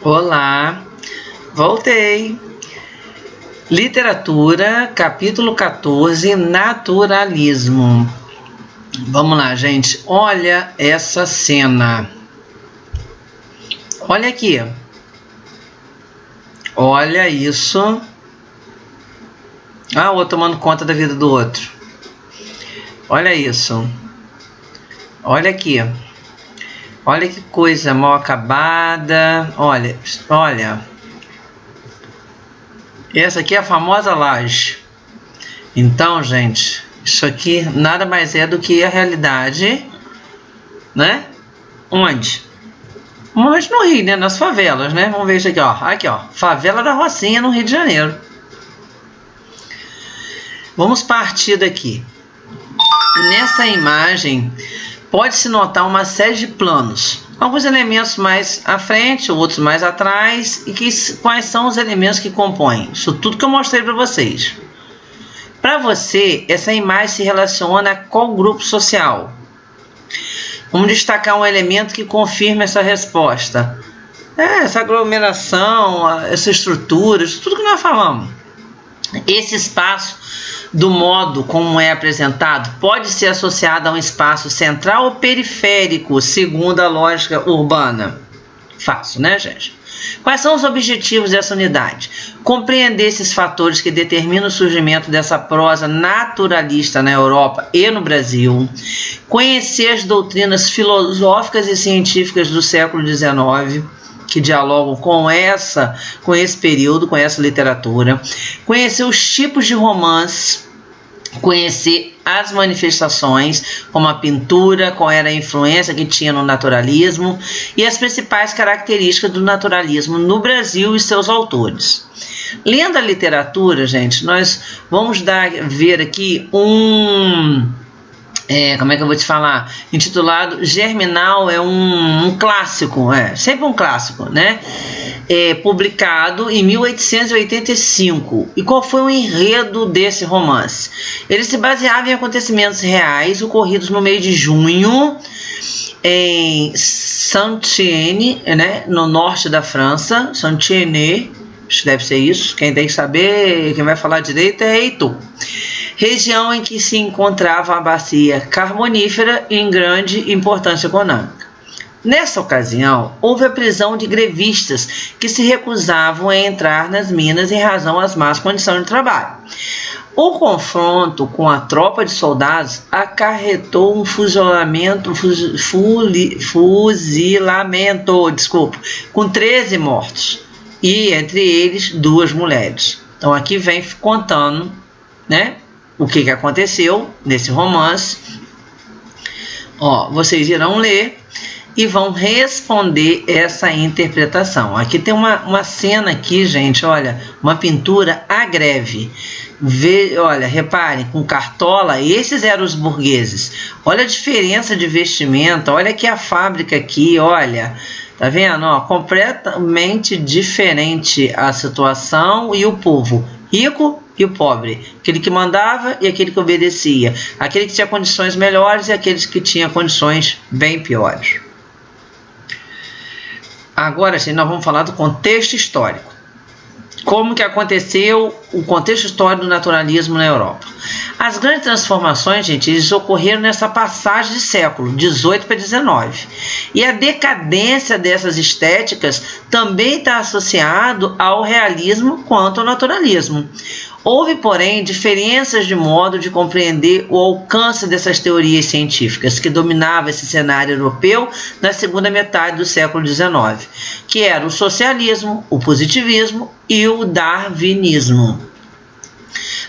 Olá, voltei. Literatura, capítulo 14, naturalismo. Vamos lá, gente. Olha essa cena. Olha aqui. Olha isso. Ah, o outro tomando conta da vida do outro. Olha isso. Olha aqui. Olha que coisa mal acabada. Olha. Essa aqui é a famosa laje. Então, gente, isso aqui nada mais é do que a realidade, né? Onde? Mas no Rio, né? Nas favelas, né? Vamos ver isso aqui, ó. Aqui, ó. Favela da Rocinha, no Rio de Janeiro. Vamos partir daqui. Nessa imagem, pode-se notar uma série de planos. Alguns elementos mais à frente, outros mais atrás. E quais são os elementos que compõem? Isso tudo que eu mostrei para vocês. Para você, essa imagem se relaciona a qual grupo social? Vamos destacar um elemento que confirma essa resposta. Essa aglomeração, essa estrutura, isso tudo que nós falamos. Esse espaço, do modo como é apresentado, pode ser associado a um espaço central ou periférico, segundo a lógica urbana. Fácil, né, gente? Quais são os objetivos dessa unidade? Compreender esses fatores que determinam o surgimento dessa prosa naturalista na Europa e no Brasil, conhecer as doutrinas filosóficas e científicas do século XIX, que dialogam com esse período, com essa literatura, conhecer os tipos de romance, conhecer as manifestações, como a pintura, qual era a influência que tinha no naturalismo e as principais características do naturalismo no Brasil e seus autores. Lendo a literatura, gente, nós vamos ver aqui como é que eu vou te falar? Intitulado Germinal, é um clássico, sempre um clássico, né? Publicado em 1885. E qual foi o enredo desse romance? Ele se baseava em acontecimentos reais ocorridos no mês de junho em Saint-Étienne, né? No norte da França. Saint-Étienne, acho que deve ser isso. Quem tem que saber, quem vai falar direito é Heitor. Região em que se encontrava a bacia carbonífera em grande importância econômica. Nessa ocasião, houve a prisão de grevistas que se recusavam a entrar nas minas em razão às más condições de trabalho. O confronto com a tropa de soldados acarretou um fuzilamento, com 13 mortos, e entre eles 2 mulheres. Então aqui vem contando, né, o que aconteceu nesse romance. Vocês irão ler e vão responder essa interpretação. Aqui tem uma cena aqui, gente, olha, uma pintura à greve. Olha, reparem, com cartola, esses eram os burgueses. Olha a diferença de vestimenta, olha aqui a fábrica aqui, olha. Tá vendo? Completamente diferente a situação e o povo. Rico e o pobre, aquele que mandava e aquele que obedecia, aquele que tinha condições melhores e aqueles que tinham condições bem piores. Agora, gente, nós vamos falar do contexto histórico. Como que aconteceu o contexto histórico do naturalismo na Europa? As grandes transformações, gente, eles ocorreram nessa passagem de século, 18 para 19. E a decadência dessas estéticas também está associado ao realismo quanto ao naturalismo. Houve, porém, diferenças de modo de compreender o alcance dessas teorias científicas que dominavam esse cenário europeu na segunda metade do século XIX, que era o socialismo, o positivismo e o darwinismo.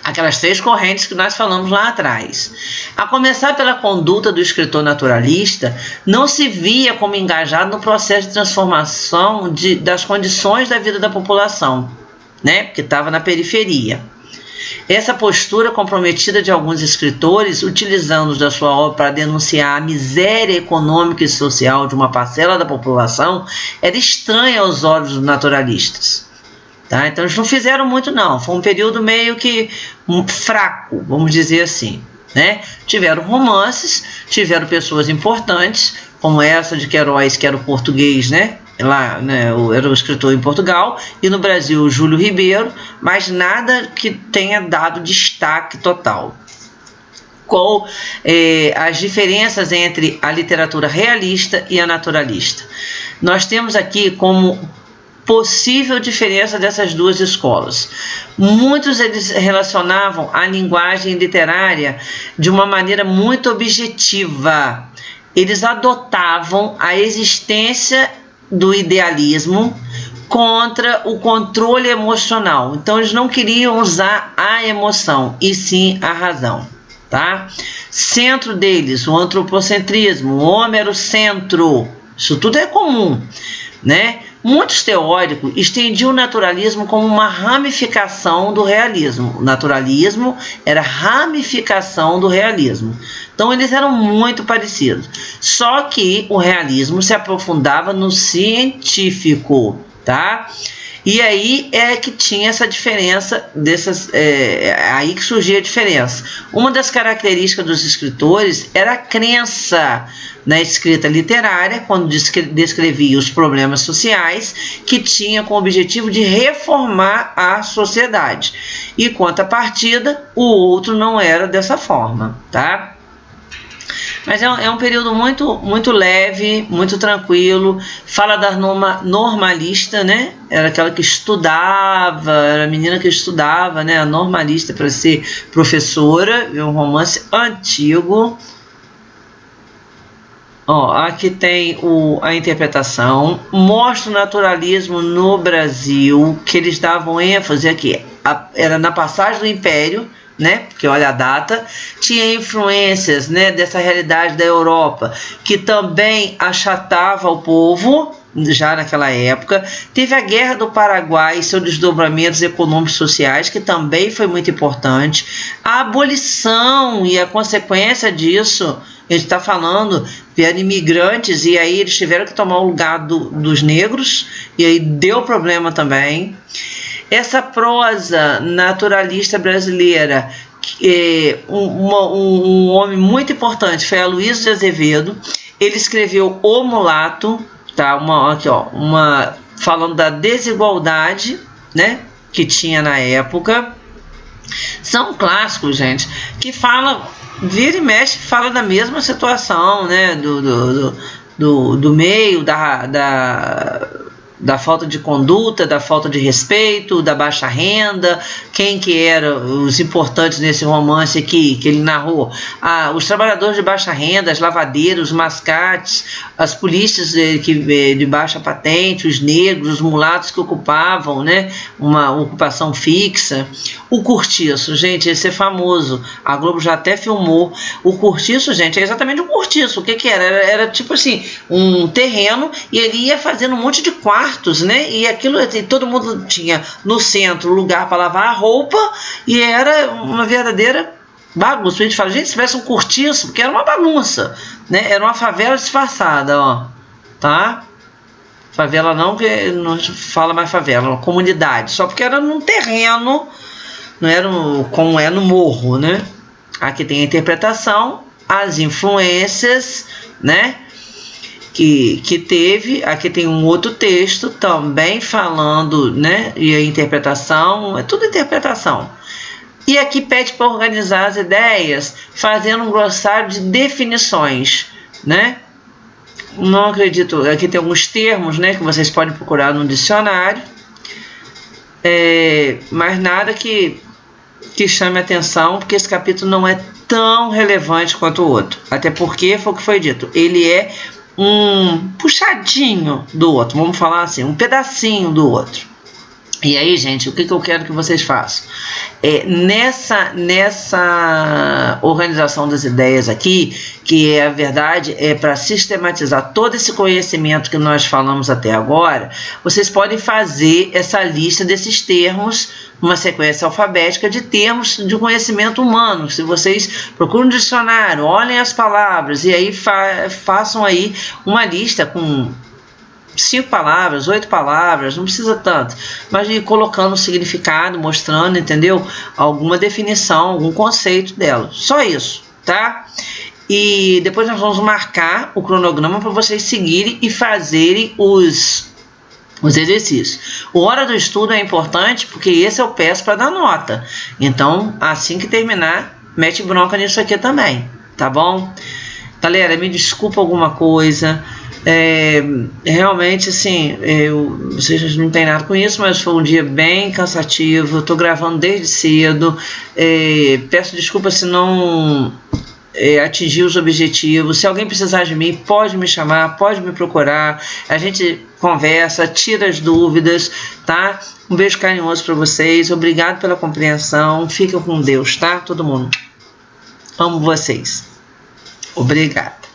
Aquelas 3 correntes que nós falamos lá atrás. A começar pela conduta do escritor naturalista, não se via como engajado no processo de transformação das condições da vida da população, né? Porque estava na periferia. Essa postura comprometida de alguns escritores, utilizando da sua obra para denunciar a miséria econômica e social de uma parcela da população, era estranha aos olhos dos naturalistas. Tá? Então eles não fizeram muito não, foi um período meio que fraco, vamos dizer assim, né? Tiveram romances, tiveram pessoas importantes, como essa de Queiroz, que era o português, né? lá, né, era o escritor em Portugal, e no Brasil o Júlio Ribeiro, mas nada que tenha dado destaque total. Qual as diferenças entre a literatura realista e a naturalista? Nós temos aqui como possível diferença dessas duas escolas. Muitos eles relacionavam a linguagem literária de uma maneira muito objetiva. Eles adotavam a existência do idealismo contra o controle emocional. Então eles não queriam usar a emoção, e sim a razão. Tá? Centro deles, o antropocentrismo, o homem era o centro. Isso tudo é comum, né? Muitos teóricos estendiam o naturalismo como uma ramificação do realismo. O naturalismo era ramificação do realismo. Então eles eram muito parecidos. Só que o realismo se aprofundava no científico, tá? E aí é que tinha essa diferença, aí que surgia a diferença. Uma das características dos escritores era a crença na escrita literária, quando descrevia os problemas sociais, que tinha como objetivo de reformar a sociedade. E quanto à partida, o outro não era dessa forma, tá? Mas é um período muito leve, muito tranquilo. Fala da normalista, né? Era aquela que estudava, era a menina que estudava, né? A normalista para ser professora. É um romance antigo. Ó, aqui tem a interpretação. Mostra o naturalismo no Brasil, que eles davam ênfase aqui. Era na passagem do Império, né? Porque olha a data, tinha influências, né, dessa realidade da Europa, que também achatava o povo, já naquela época. Teve a Guerra do Paraguai e seus desdobramentos econômicos e sociais, que também foi muito importante. A abolição e a consequência disso, a gente está falando, vieram imigrantes e aí eles tiveram que tomar o lugar dos negros, e aí deu problema também. Essa prosa naturalista brasileira, um homem muito importante foi Aloysio de Azevedo. Ele escreveu O Mulato, tá? Falando da desigualdade, né, que tinha na época. São clássicos, gente, que fala, vira e mexe, fala da mesma situação, né, do meio, da falta de conduta, da falta de respeito, da baixa renda. Quem que eram os importantes nesse romance aqui que ele narrou? Os trabalhadores de baixa renda, as lavadeiras, os mascates, as polícias de baixa patente, os negros, os mulatos que ocupavam, né, uma ocupação fixa. O cortiço, gente, esse é famoso. A Globo já até filmou. O cortiço, gente, é exatamente um cortiço. O que era? Era tipo assim, um terreno, e ele ia fazendo um monte de quartos, né? E aquilo, todo mundo tinha no centro lugar para lavar a roupa, e era uma verdadeira bagunça. A gente fala, gente, se tivesse um cortiço, porque era uma bagunça, né? Era uma favela disfarçada, ó, tá? Favela não, porque não fala mais favela, uma comunidade, só porque era num terreno, não era como é no morro, né? Aqui tem a interpretação, as influências, né, que teve. Aqui tem um outro texto também falando, né, e a interpretação, é tudo interpretação. E aqui pede para organizar as ideias, fazendo um glossário de definições, né? Não acredito, aqui tem alguns termos, né, que vocês podem procurar no dicionário, mas nada que chame atenção, porque esse capítulo não é tão relevante quanto o outro. Até porque foi o que foi dito, ele é um puxadinho do outro, vamos falar assim, um pedacinho do outro. E aí, gente, o que eu quero que vocês façam? Nessa organização das ideias aqui, que a verdade é para sistematizar todo esse conhecimento que nós falamos até agora, vocês podem fazer essa lista desses termos, uma sequência alfabética de termos de conhecimento humano. Se vocês procuram um dicionário, olhem as palavras e aí façam aí uma lista com 5 palavras, 8 palavras, não precisa tanto, mas ir colocando o significado, mostrando, entendeu? Alguma definição, algum conceito dela, só isso, tá? E depois nós vamos marcar o cronograma para vocês seguirem e fazerem os exercícios. O hora do estudo é importante porque esse eu peço para dar nota. Então, assim que terminar, mete bronca nisso aqui também, tá bom? Galera, me desculpa alguma coisa. Realmente, assim, vocês não tem nada com isso, mas foi um dia bem cansativo. Eu tô gravando desde cedo. Peço desculpa se não atingir os objetivos. Se alguém precisar de mim, pode me chamar, pode me procurar. A gente conversa, tira as dúvidas, tá? Um beijo carinhoso para vocês. Obrigado pela compreensão. Fiquem com Deus, tá? Todo mundo. Amo vocês. Obrigada.